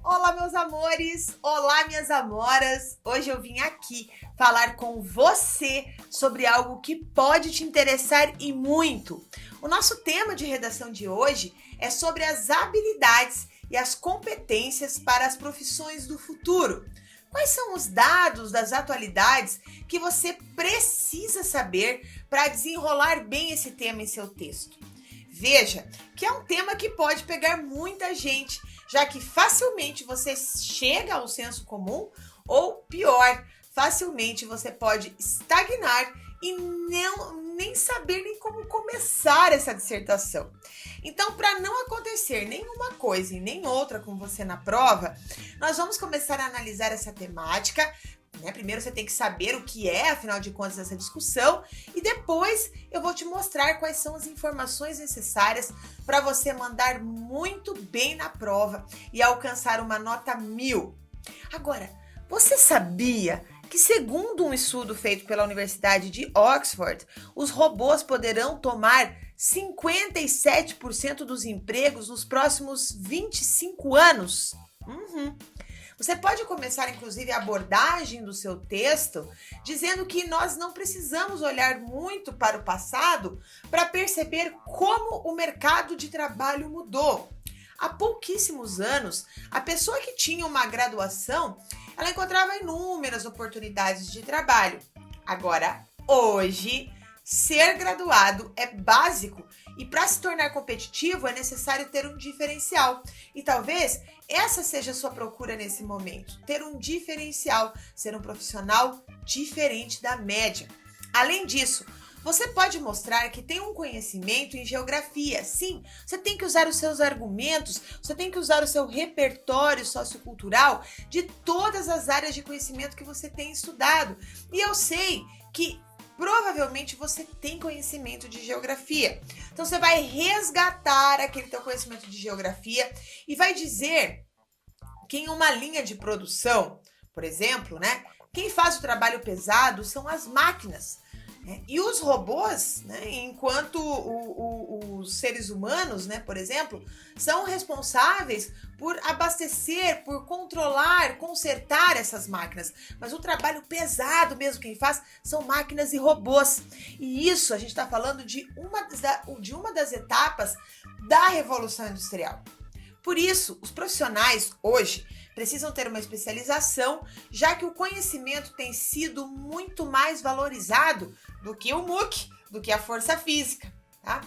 Olá, meus amores! Olá, minhas amoras! Hoje eu vim aqui falar com você sobre algo que pode te interessar e muito. O nosso tema de redação de hoje é sobre as habilidades e as competências para as profissões do futuro. Quais são os dados das atualidades que você precisa saber para desenrolar bem esse tema em seu texto? Veja que é um tema que pode pegar muita gente, já que facilmente você chega ao senso comum ou, pior, facilmente você pode estagnar e nem saber nem como começar essa dissertação. Então, para não acontecer nenhuma coisa e nem outra com você na prova, nós vamos começar a analisar essa temática. Primeiro você tem que saber o que é, afinal de contas, essa discussão, e depois eu vou te mostrar quais são as informações necessárias para você mandar muito bem na prova e alcançar uma nota 1000. Agora, você sabia que, segundo um estudo feito pela Universidade de Oxford, os robôs poderão tomar 57% dos empregos nos próximos 25 anos? Você pode começar, inclusive, a abordagem do seu texto dizendo que nós não precisamos olhar muito para o passado para perceber como o mercado de trabalho mudou. Há pouquíssimos anos, a pessoa que tinha uma graduação, ela encontrava inúmeras oportunidades de trabalho. Agora, hoje, ser graduado é básico e para se tornar competitivo é necessário ter um diferencial. E talvez essa seja a sua procura nesse momento, ter um diferencial, ser um profissional diferente da média. Além disso, você pode mostrar que tem um conhecimento em geografia. Sim, você tem que usar os seus argumentos, você tem que usar o seu repertório sociocultural de todas as áreas de conhecimento que você tem estudado. E eu sei que provavelmente você tem conhecimento de geografia. Então você vai resgatar aquele teu conhecimento de geografia e vai dizer que em uma linha de produção, por exemplo, quem faz o trabalho pesado são as máquinas. E os robôs, enquanto os seres humanos, por exemplo, são responsáveis por abastecer, por controlar, consertar essas máquinas. Mas o trabalho pesado mesmo quem faz são máquinas e robôs. E isso a gente está falando de uma das etapas da Revolução Industrial. Por isso, os profissionais hoje precisam ter uma especialização, já que o conhecimento tem sido muito mais valorizado do que o MOOC, do que a força física, tá?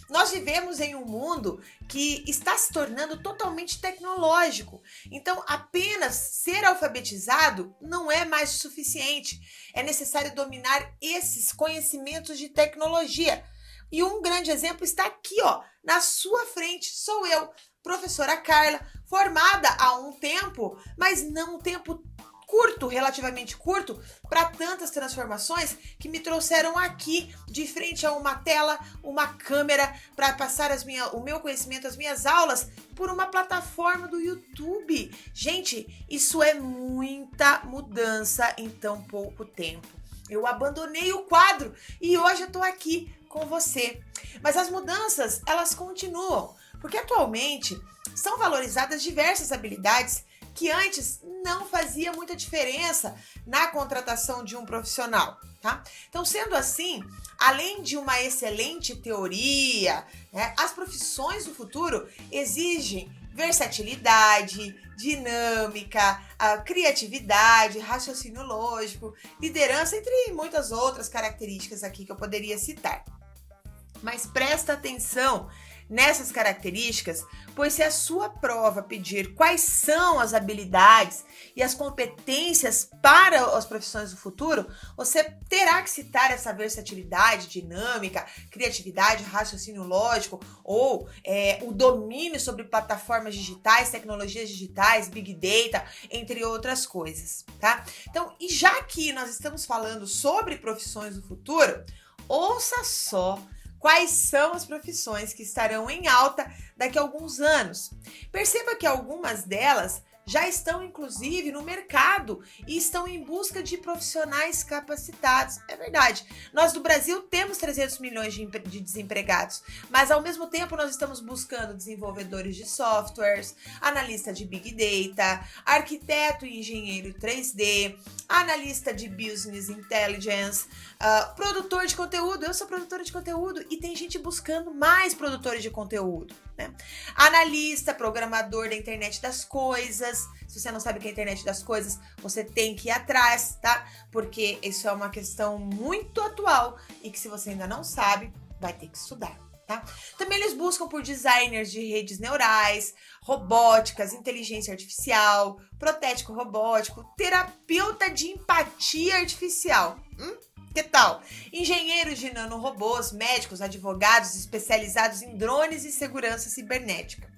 Nós vivemos em um mundo que está se tornando totalmente tecnológico. Então, apenas ser alfabetizado não é mais suficiente. É necessário dominar esses conhecimentos de tecnologia. E um grande exemplo está aqui, na sua frente. Sou eu, professora Carla, formada há um tempo, mas não um tempo curto, relativamente curto, para tantas transformações que me trouxeram aqui de frente a uma tela, uma câmera, para passar o meu conhecimento, as minhas aulas, por uma plataforma do YouTube. Gente, isso é muita mudança em tão pouco tempo. Eu abandonei o quadro e hoje eu estou aqui com você. Mas as mudanças, elas continuam, porque atualmente são valorizadas diversas habilidades que antes não fazia muita diferença na contratação de um profissional, tá? Então, sendo assim, além de uma excelente teoria, as profissões do futuro exigem versatilidade, dinâmica, criatividade, raciocínio lógico, liderança, entre muitas outras características aqui que eu poderia citar. Mas presta atenção nessas características, pois se a sua prova pedir quais são as habilidades e as competências para as profissões do futuro, você terá que citar essa versatilidade, dinâmica, criatividade, raciocínio lógico ou o domínio sobre plataformas digitais, tecnologias digitais, Big Data, entre outras coisas, tá? Então, e já que nós estamos falando sobre profissões do futuro, ouça só quais são as profissões que estarão em alta daqui a alguns anos. Perceba que algumas delas já estão, inclusive, no mercado e estão em busca de profissionais capacitados. É verdade. Nós do Brasil temos 300 milhões de desempregados, mas ao mesmo tempo nós estamos buscando desenvolvedores de softwares, analista de Big Data, arquiteto e engenheiro 3D, analista de Business Intelligence, produtor de conteúdo. Eu sou produtora de conteúdo e tem gente buscando mais produtores de conteúdo, né? Analista, programador da internet das coisas. Se você não sabe o que é a internet das coisas, você tem que ir atrás, tá? Porque isso é uma questão muito atual e que, se você ainda não sabe, vai ter que estudar, tá? Também eles buscam por designers de redes neurais, robóticas, inteligência artificial, protético robótico, terapeuta de empatia artificial. Que tal? Engenheiros de nanorobôs, médicos, advogados especializados em drones e segurança cibernética.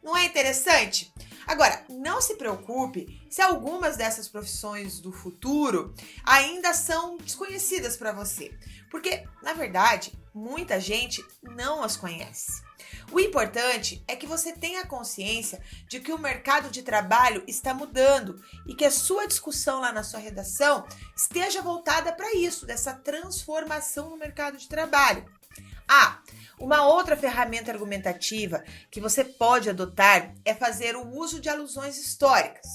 Não é interessante? Agora, não se preocupe se algumas dessas profissões do futuro ainda são desconhecidas para você, porque, na verdade, muita gente não as conhece. O importante é que você tenha consciência de que o mercado de trabalho está mudando e que a sua discussão lá na sua redação esteja voltada para isso, dessa transformação no mercado de trabalho. Uma outra ferramenta argumentativa que você pode adotar é fazer o uso de alusões históricas.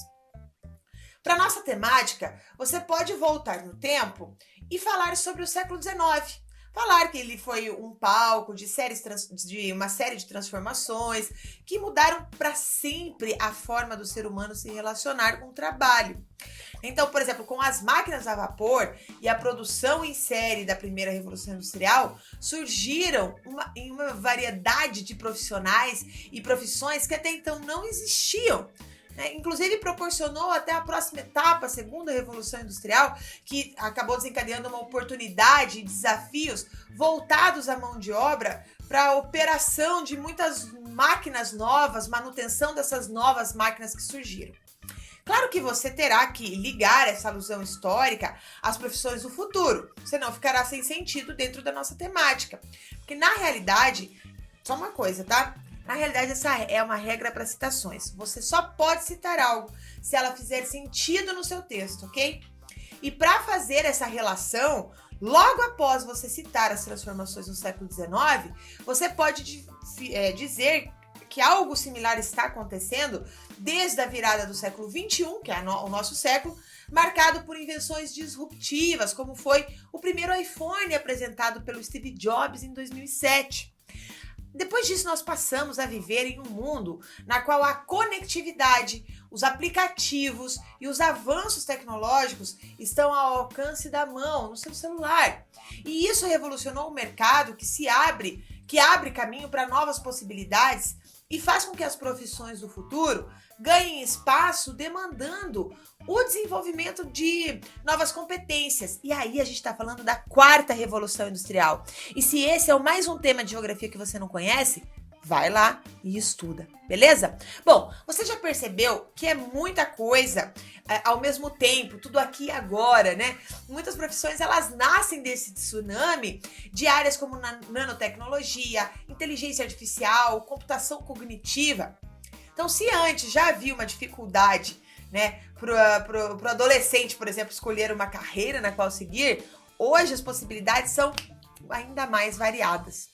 Para nossa temática, você pode voltar no tempo e falar sobre o século XIX. Falar que ele foi um palco de uma série de transformações que mudaram para sempre a forma do ser humano se relacionar com o trabalho. Então, por exemplo, com as máquinas a vapor e a produção em série da primeira Revolução Industrial, surgiram uma variedade de profissionais e profissões que até então não existiam. Inclusive proporcionou até a próxima etapa, a segunda Revolução Industrial, que acabou desencadeando uma oportunidade e desafios voltados à mão de obra para a operação de muitas máquinas novas, manutenção dessas novas máquinas que surgiram. Claro que você terá que ligar essa alusão histórica às profissões do futuro, senão ficará sem sentido dentro da nossa temática. Porque na realidade, só uma coisa, tá? Na realidade, essa é uma regra para citações. Você só pode citar algo se ela fizer sentido no seu texto, ok? E para fazer essa relação, logo após você citar as transformações no século XIX, você pode dizer que algo similar está acontecendo desde a virada do século XXI, que é o nosso século, marcado por invenções disruptivas, como foi o primeiro iPhone apresentado pelo Steve Jobs em 2007. Depois disso, nós passamos a viver em um mundo na qual a conectividade, os aplicativos e os avanços tecnológicos estão ao alcance da mão, no seu celular. E isso revolucionou o mercado que abre caminho para novas possibilidades e faz com que as profissões do futuro ganhem espaço demandando o desenvolvimento de novas competências. E aí a gente está falando da quarta Revolução Industrial. E se esse é mais um tema de geografia que você não conhece, vai lá e estuda, beleza? Bom, você já percebeu que é muita coisa ao mesmo tempo, tudo aqui e agora, né? Muitas profissões, elas nascem desse tsunami de áreas como nanotecnologia, inteligência artificial, computação cognitiva. Então, se antes já havia uma dificuldade, né, pro adolescente, por exemplo, escolher uma carreira na qual seguir, hoje as possibilidades são ainda mais variadas.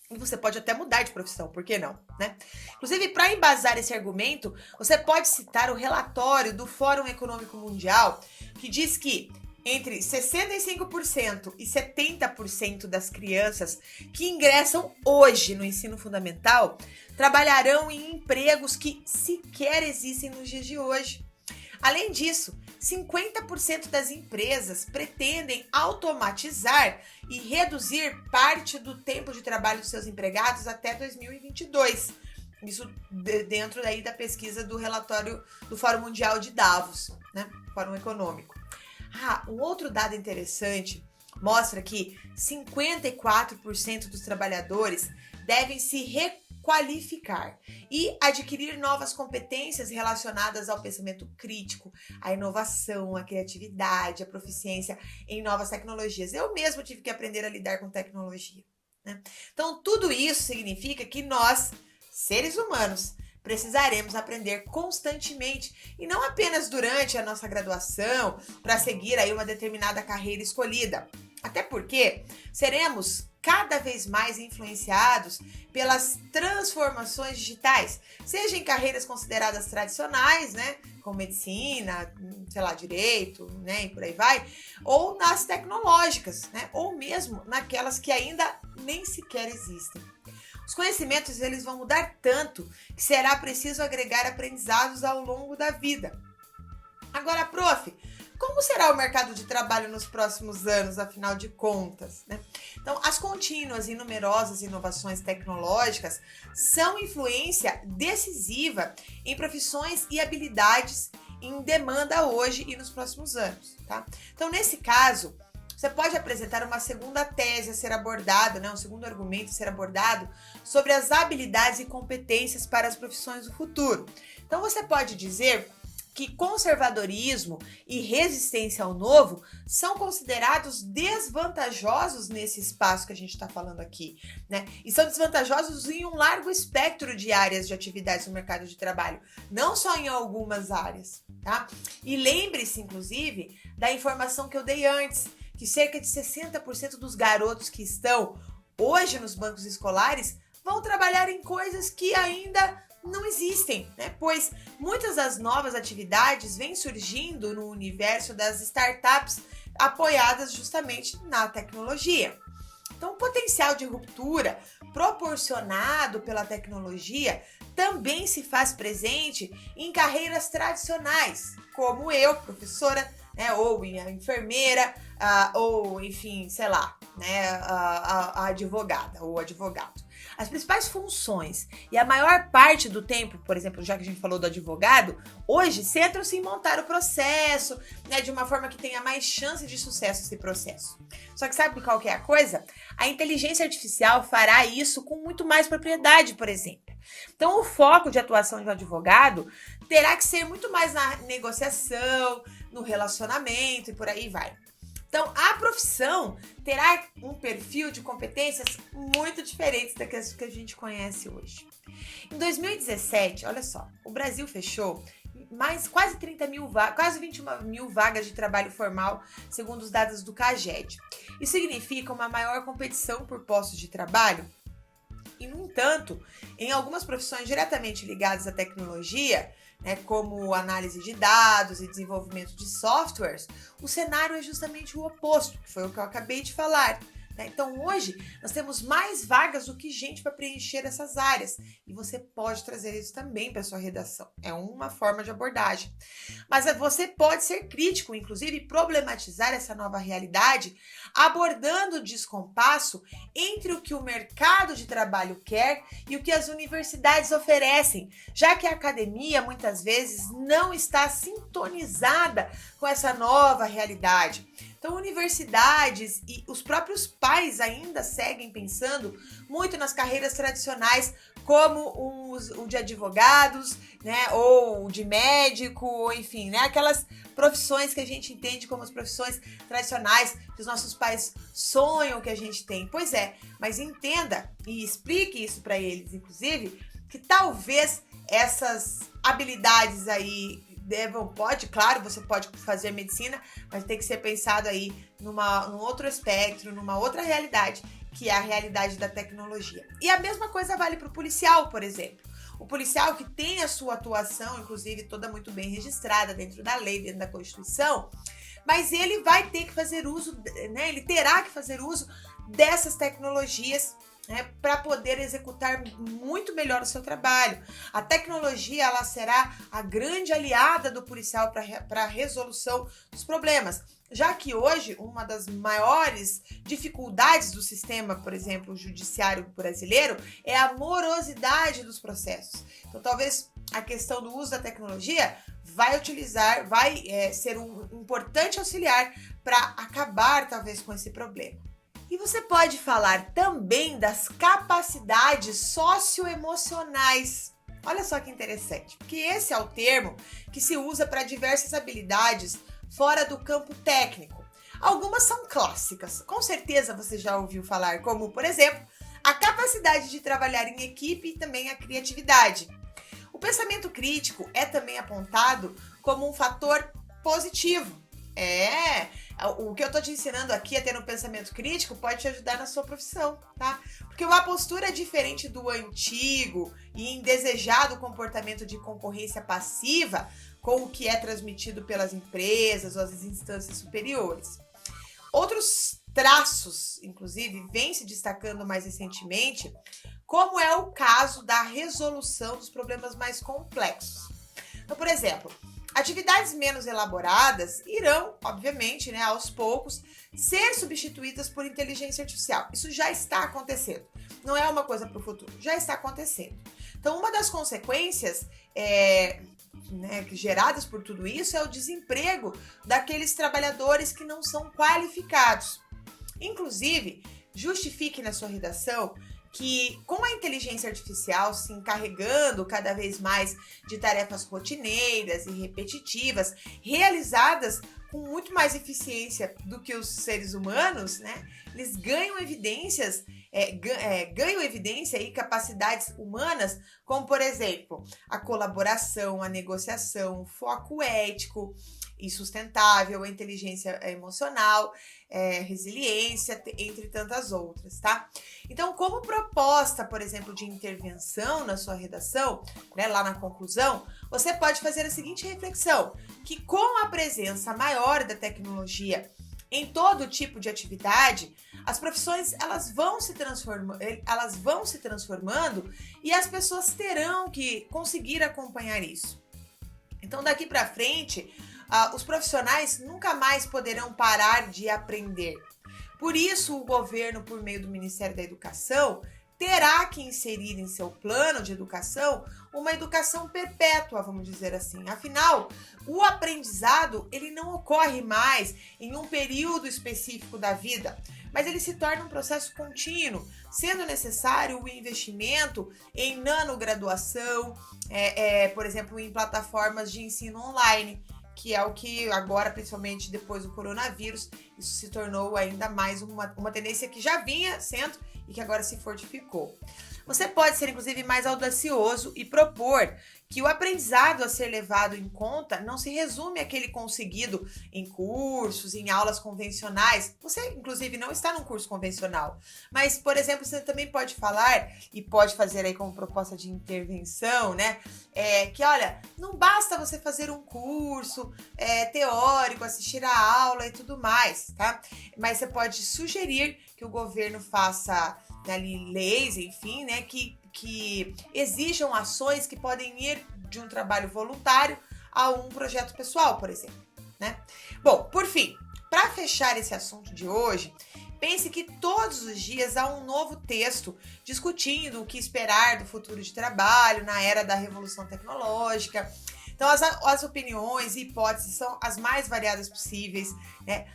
E você pode até mudar de profissão, por que não, né? Inclusive, para embasar esse argumento, você pode citar o relatório do Fórum Econômico Mundial, que diz que entre 65% e 70% das crianças que ingressam hoje no ensino fundamental trabalharão em empregos que sequer existem nos dias de hoje. Além disso, 50% das empresas pretendem automatizar e reduzir parte do tempo de trabalho dos seus empregados até 2022. Isso dentro daí da pesquisa do relatório do Fórum Mundial de Davos, né? Fórum Econômico. Um outro dado interessante mostra que 54% dos trabalhadores devem se requalificar e adquirir novas competências relacionadas ao pensamento crítico, à inovação, à criatividade, à proficiência em novas tecnologias. Eu mesmo tive que aprender a lidar com tecnologia, né? Então, tudo isso significa que nós, seres humanos, precisaremos aprender constantemente e não apenas durante a nossa graduação para seguir aí uma determinada carreira escolhida. Até porque seremos cada vez mais influenciados pelas transformações digitais, seja em carreiras consideradas tradicionais, né, como medicina, sei lá, direito, né, e por aí vai, ou nas tecnológicas, né, ou mesmo naquelas que ainda nem sequer existem. Os conhecimentos eles vão mudar tanto que será preciso agregar aprendizados ao longo da vida. Agora, prof, como será o mercado de trabalho nos próximos anos, afinal de contas, né? Então, as contínuas e numerosas inovações tecnológicas são influência decisiva em profissões e habilidades em demanda hoje e nos próximos anos, tá? Então, nesse caso, você pode apresentar uma segunda tese a ser abordada, né, um segundo argumento a ser abordado sobre as habilidades e competências para as profissões do futuro. Então, você pode dizer que conservadorismo e resistência ao novo são considerados desvantajosos nesse espaço que a gente está falando aqui, né? E são desvantajosos em um largo espectro de áreas de atividades no mercado de trabalho, não só em algumas áreas, tá? E lembre-se, inclusive, da informação que eu dei antes, que cerca de 60% dos garotos que estão hoje nos bancos escolares vão trabalhar em coisas que ainda não existem, né? Pois muitas das novas atividades vêm surgindo no universo das startups apoiadas justamente na tecnologia. Então, o potencial de ruptura proporcionado pela tecnologia também se faz presente em carreiras tradicionais, como eu, professora, né, ou enfermeira, ou enfim, sei lá, né, a advogada ou advogado. As principais funções e a maior parte do tempo, por exemplo, já que a gente falou do advogado, hoje centram-se em montar o processo, né, de uma forma que tenha mais chance de sucesso esse processo. Só que sabe qual que é a coisa? A inteligência artificial fará isso com muito mais propriedade, por exemplo. Então, o foco de atuação de um advogado terá que ser muito mais na negociação, no relacionamento e por aí vai. Então, a profissão terá um perfil de competências muito diferentes daquelas que a gente conhece hoje. Em 2017, olha só, o Brasil fechou quase 21 mil vagas de trabalho formal, segundo os dados do CAGED. Isso significa uma maior competição por postos de trabalho. E, no entanto, em algumas profissões diretamente ligadas à tecnologia, né, como análise de dados e desenvolvimento de softwares, o cenário é justamente o oposto, que foi o que eu acabei de falar. Né? Então, hoje, nós temos mais vagas do que gente para preencher essas áreas. E você pode trazer isso também para a sua redação. É uma forma de abordagem. Mas você pode ser crítico, inclusive problematizar essa nova realidade, abordando o descompasso entre o que o mercado de trabalho quer e o que as universidades oferecem, já que a academia, muitas vezes, não está sintonizada com essa nova realidade. Então, universidades e os próprios pais ainda seguem pensando muito nas carreiras tradicionais, como o de advogados, né, ou de médico, ou enfim, né, aquelas profissões que a gente entende como as profissões tradicionais que os nossos pais sonham que a gente tem. Pois é, mas entenda e explique isso para eles, inclusive, que talvez essas habilidades aí claro, você pode fazer medicina, mas tem que ser pensado aí num outro espectro, numa outra realidade, que é a realidade da tecnologia. E a mesma coisa vale para o policial, por exemplo. O policial que tem a sua atuação, inclusive, toda muito bem registrada dentro da lei, dentro da Constituição, mas ele vai ter que fazer uso, né, ele terá que fazer uso dessas tecnologias, né, para poder executar muito melhor o seu trabalho. A tecnologia ela será a grande aliada do policial para a resolução dos problemas, já que hoje uma das maiores dificuldades do sistema, por exemplo, judiciário brasileiro, é a morosidade dos processos. Então, talvez a questão do uso da tecnologia vai ser um importante auxiliar para acabar, talvez, com esse problema. E você pode falar também das capacidades socioemocionais. Olha só que interessante, porque esse é o termo que se usa para diversas habilidades fora do campo técnico. Algumas são clássicas, com certeza você já ouviu falar, como, por exemplo, a capacidade de trabalhar em equipe e também a criatividade. O pensamento crítico é também apontado como um fator positivo. O que eu tô te ensinando aqui a ter um pensamento crítico pode te ajudar na sua profissão, tá? Porque uma postura diferente do antigo e indesejado comportamento de concorrência passiva com o que é transmitido pelas empresas ou as instâncias superiores. Outros traços, inclusive, vêm se destacando mais recentemente, como é o caso da resolução dos problemas mais complexos. Então, por exemplo, atividades menos elaboradas irão, obviamente, aos poucos, ser substituídas por inteligência artificial. Isso já está acontecendo. Não é uma coisa para o futuro, já está acontecendo. Então, uma das consequências geradas por tudo isso é o desemprego daqueles trabalhadores que não são qualificados. Inclusive, justifique na sua redação que com a inteligência artificial se encarregando cada vez mais de tarefas rotineiras e repetitivas, realizadas com muito mais eficiência do que os seres humanos, eles ganham evidência e capacidades humanas, como, por exemplo, a colaboração, a negociação, o foco ético e sustentável, a inteligência emocional, resiliência, entre tantas outras, tá? Então, como proposta, por exemplo, de intervenção na sua redação, lá na conclusão, você pode fazer a seguinte reflexão, que com a presença maior da tecnologia em todo tipo de atividade, as profissões elas vão se transformando e as pessoas terão que conseguir acompanhar isso. Então, daqui para frente, os profissionais nunca mais poderão parar de aprender. Por isso, o governo, por meio do Ministério da Educação, terá que inserir em seu plano de educação uma educação perpétua, vamos dizer assim. Afinal, o aprendizado ele não ocorre mais em um período específico da vida, mas ele se torna um processo contínuo, sendo necessário o investimento em nanograduação, por exemplo, em plataformas de ensino online, que é o que agora, principalmente depois do coronavírus, isso se tornou ainda mais uma tendência que já vinha sendo e que agora se fortificou. Você pode ser, inclusive, mais audacioso e propor que o aprendizado a ser levado em conta não se resume àquele conseguido em cursos, em aulas convencionais. Você, inclusive, não está num curso convencional. Mas, por exemplo, você também pode falar e pode fazer aí como proposta de intervenção, que, olha, não basta você fazer um curso teórico, assistir a aula e tudo mais, tá? Mas você pode sugerir que o governo faça leis, enfim, que exijam ações que podem ir de um trabalho voluntário a um projeto pessoal, por exemplo, Bom, por fim, para fechar esse assunto de hoje, pense que todos os dias há um novo texto discutindo o que esperar do futuro de trabalho na era da revolução tecnológica. Então, as opiniões e hipóteses são as mais variadas possíveis,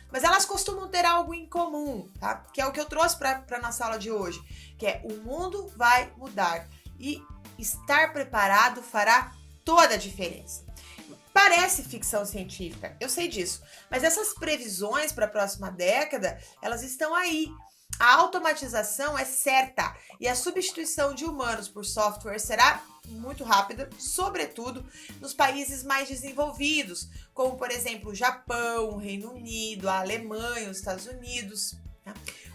Mas elas costumam ter algo em comum, tá? Que é o que eu trouxe para a nossa aula de hoje, que é o mundo vai mudar e estar preparado fará toda a diferença. Parece ficção científica, eu sei disso, mas essas previsões para a próxima década, elas estão aí. A automatização é certa e a substituição de humanos por software será muito rápida, sobretudo nos países mais desenvolvidos, como, por exemplo, o Japão, o Reino Unido, a Alemanha, os Estados Unidos.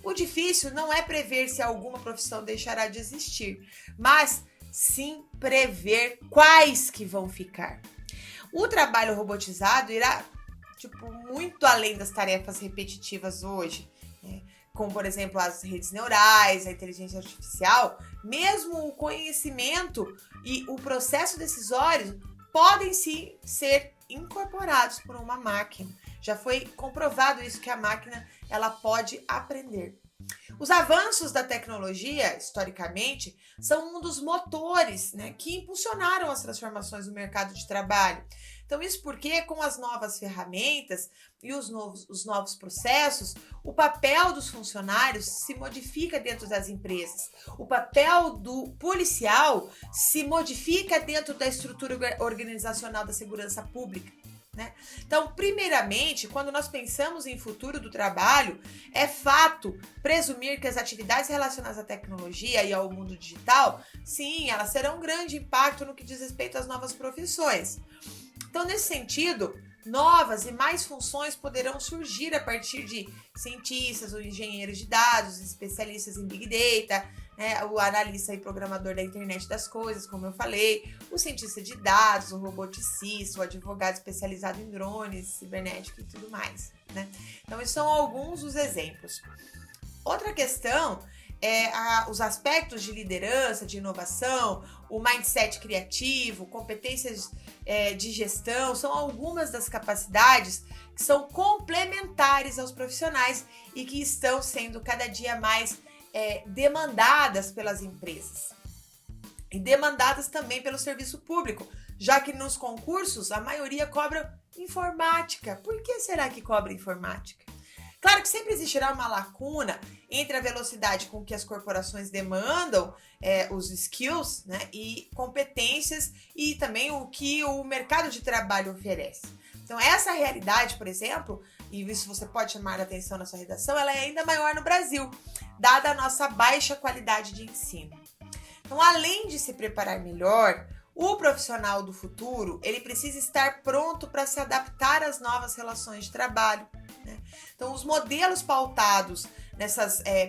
O difícil não é prever se alguma profissão deixará de existir, mas sim prever quais que vão ficar. O trabalho robotizado irá, muito além das tarefas repetitivas hoje, como, por exemplo, as redes neurais, a inteligência artificial, mesmo o conhecimento e o processo decisório podem sim ser incorporados por uma máquina. Já foi comprovado isso, que a máquina ela pode aprender. Os avanços da tecnologia, historicamente, são um dos motores que impulsionaram as transformações no mercado de trabalho. Então, isso porque com as novas ferramentas e os novos processos, o papel dos funcionários se modifica dentro das empresas. O papel do policial se modifica dentro da estrutura organizacional da segurança pública. né? Então, primeiramente, quando nós pensamos em futuro do trabalho, é fato presumir que as atividades relacionadas à tecnologia e ao mundo digital, sim, elas terão um grande impacto no que diz respeito às novas profissões. Então, nesse sentido, novas e mais funções poderão surgir a partir de cientistas ou engenheiros de dados, especialistas em Big Data, né, o analista e programador da internet das coisas, como eu falei, o cientista de dados, o roboticista, o advogado especializado em drones, cibernética e tudo mais, né? Então, esses são alguns dos exemplos. Outra questão é os aspectos de liderança, de inovação, o mindset criativo, competências de gestão, são algumas das capacidades que são complementares aos profissionais e que estão sendo cada dia mais demandadas pelas empresas e demandadas também pelo serviço público, já que nos concursos a maioria cobra informática. Por que será que cobra informática? Claro que sempre existirá uma lacuna entre a velocidade com que as corporações demandam os skills, né, e competências e também o que o mercado de trabalho oferece. Então, essa realidade, por exemplo, e isso você pode chamar a atenção na sua redação, ela é ainda maior no Brasil, dada a nossa baixa qualidade de ensino. Então, além de se preparar melhor, o profissional do futuro, ele precisa estar pronto para se adaptar às novas relações de trabalho, né? Então, os modelos pautados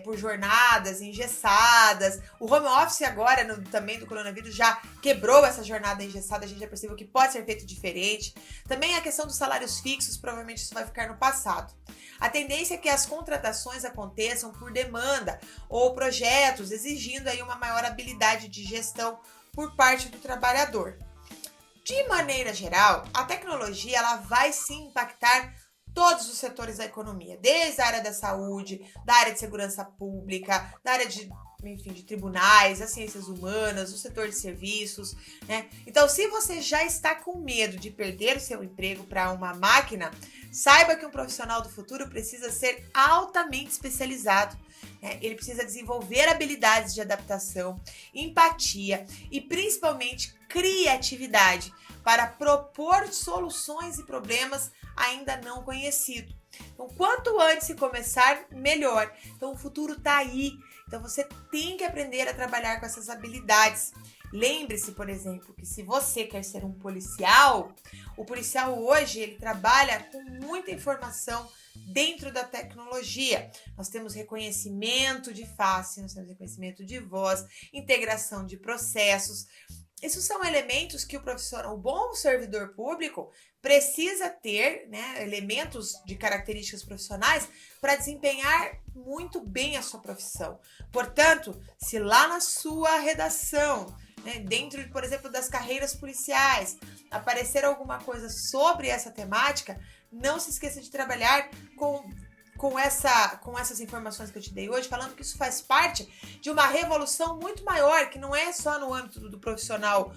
por jornadas engessadas, o home office agora, também do coronavírus, já quebrou essa jornada engessada, a gente já percebeu que pode ser feito diferente. Também a questão dos salários fixos, provavelmente isso vai ficar no passado. A tendência é que as contratações aconteçam por demanda ou projetos, exigindo aí uma maior habilidade de gestão por parte do trabalhador. De maneira geral, a tecnologia ela vai sim impactar todos os setores da economia, desde a área da saúde, da área de segurança pública, da área de tribunais, as ciências humanas, o setor de serviços, né? Então, se você já está com medo de perder o seu emprego para uma máquina, saiba que um profissional do futuro precisa ser altamente especializado. Ele precisa desenvolver habilidades de adaptação, empatia e principalmente criatividade para propor soluções e problemas ainda não conhecidos. Então, quanto antes se começar, melhor. Então, o futuro está aí. Então, você tem que aprender a trabalhar com essas habilidades. Lembre-se, por exemplo, que se você quer ser um policial, o policial hoje ele trabalha com muita informação dentro da tecnologia. Nós temos reconhecimento de face, nós temos reconhecimento de voz, integração de processos. Esses são elementos que o bom servidor público precisa ter, né, elementos de características profissionais para desempenhar muito bem a sua profissão. Portanto, se lá na sua redação, né, dentro, por exemplo, das carreiras policiais, aparecer alguma coisa sobre essa temática, não se esqueça de trabalhar com essas informações que eu te dei hoje, falando que isso faz parte de uma revolução muito maior, que não é só no âmbito do profissional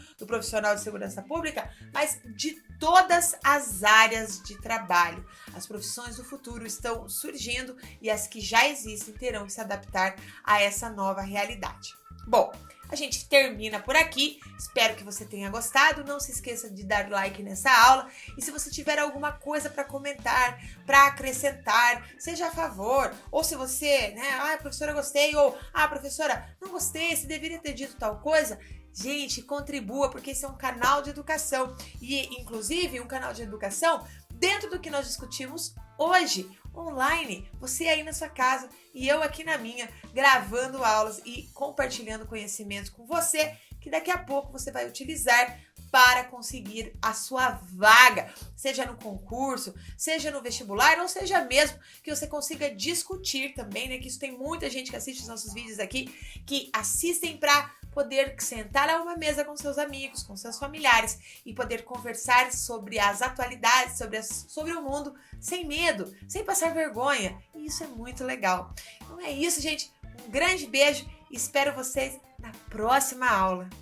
de segurança pública, mas de todas as áreas de trabalho. As profissões do futuro estão surgindo e as que já existem terão que se adaptar a essa nova realidade. Bom, a gente termina por aqui. Espero que você tenha gostado. Não se esqueça de dar like nessa aula. E se você tiver alguma coisa para comentar, para acrescentar, seja a favor. Ou se você, professora, gostei. Ou, professora, não gostei, você deveria ter dito tal coisa. Gente, contribua, porque esse é um canal de educação. E, inclusive, um canal de educação dentro do que nós discutimos hoje, online, você aí na sua casa e eu aqui na minha, gravando aulas e compartilhando conhecimento com você, que daqui a pouco você vai utilizar para conseguir a sua vaga, seja no concurso, seja no vestibular, ou seja mesmo que você consiga discutir também, né? Que isso tem muita gente que assiste os nossos vídeos aqui, que assistem para poder sentar a uma mesa com seus amigos, com seus familiares e poder conversar sobre as atualidades, sobre o mundo, sem medo, sem passar vergonha. E isso é muito legal. Então é isso, gente. Um grande beijo e espero vocês na próxima aula.